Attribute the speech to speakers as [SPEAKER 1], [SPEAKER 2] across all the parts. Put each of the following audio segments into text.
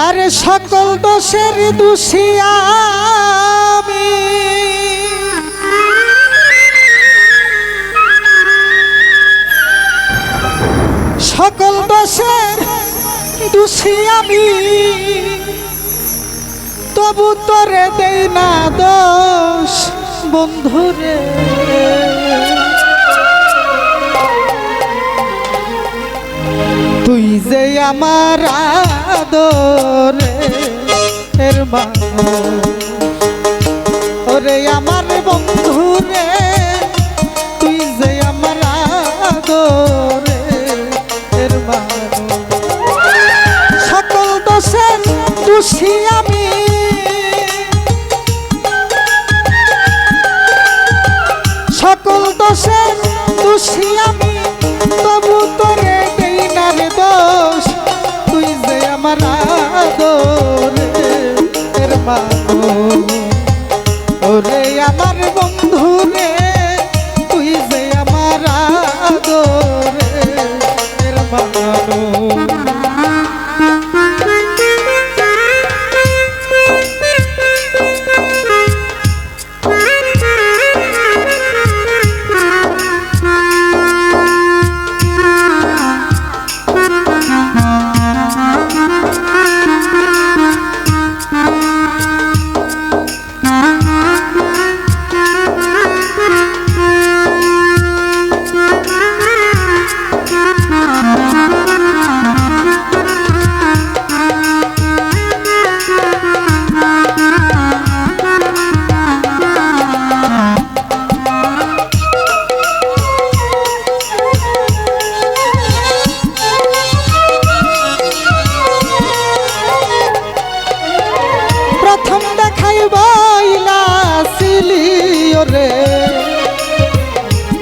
[SPEAKER 1] আরে সকল দোষের দোষী আমি, সকল দোষের দোষী আমি, তবু তোরে দেই না দোষ বন্ধুরে। তুই যে আমার আদরের মানুষ, ওরে আমার বন্ধুরে, তুই যে আমার আদরের মানুষ। সকল দোষের দোষী আমি, সকল দোষের দোষী আমি, তবু তোরে দেই না রে দোষ। তুই যে আমার আদরের মানুষ, ওরে আমার বন্ধুরে, তুই যে আমার আদরের মানুষ।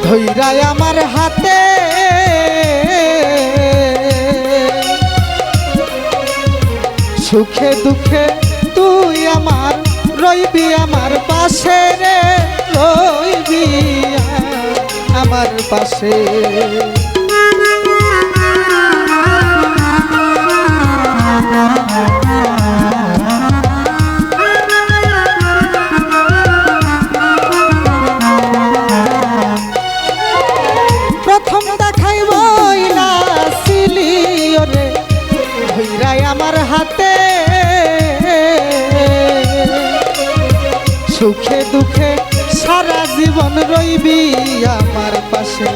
[SPEAKER 1] ধৈরায় আমার হাতে সুখে দুঃখে তুই আমার রইবি আমার পাশে রে, রইবি আমার পাশে। আমার হাতে সুখে দুঃখে সারা জীবন রইবি আমার পাশে।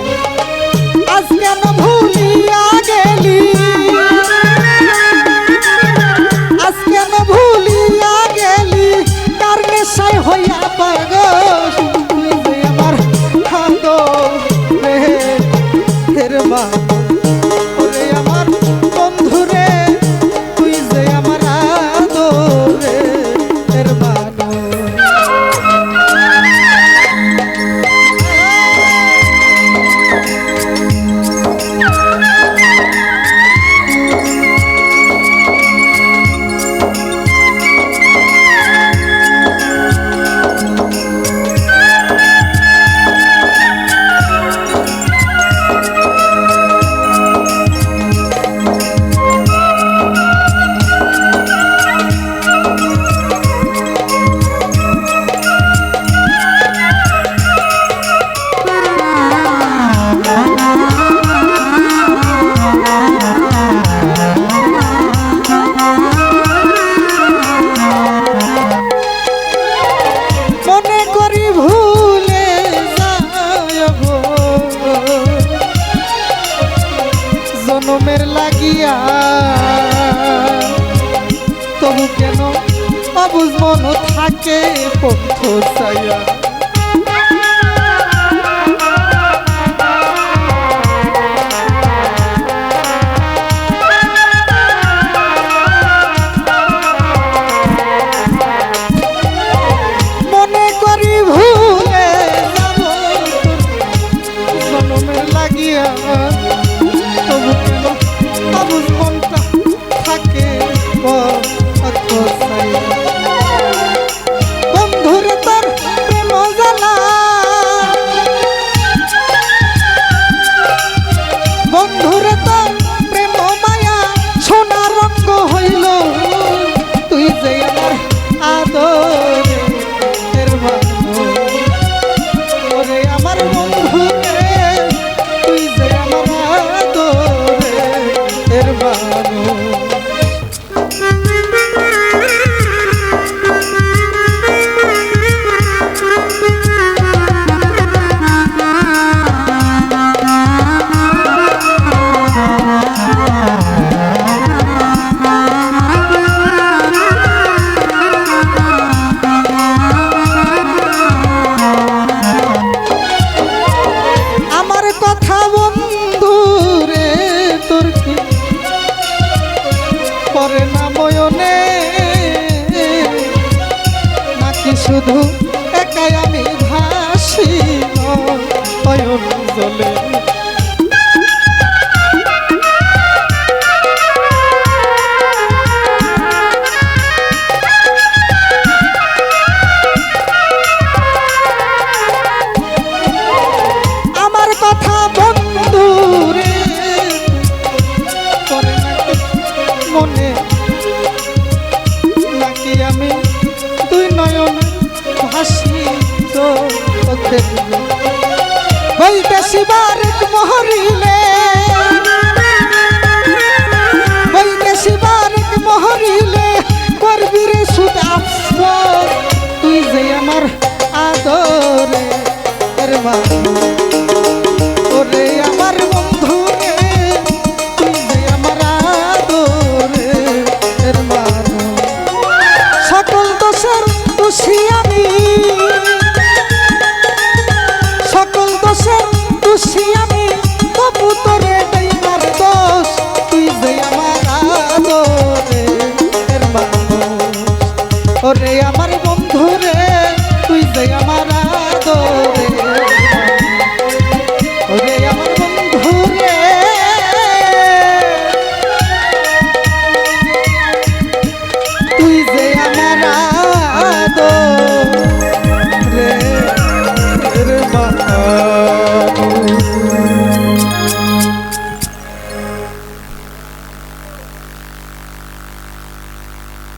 [SPEAKER 1] আজ কেন ভুলিয়া গেলি, আজ কেন ভুলিয়া গেলি, কার নেশায় হইয়া পাগল। তুই যে আমার আদরের মানুষ, ওরে আমার বন্ধুরে, তুই যে আমার আদরের মানুষ। জনমের লাগিয়া তবু কেন অবুঝ মন থাকে পথ চাইয়া। মনে করি ভুলে যাব জনমের লাগিয়া, তবু কেন অবুঝ মনটা থাকে পথ চাইয়া। বন্ধুরে তোর প্রেম জানো করে না ময়নে নাকি শুধু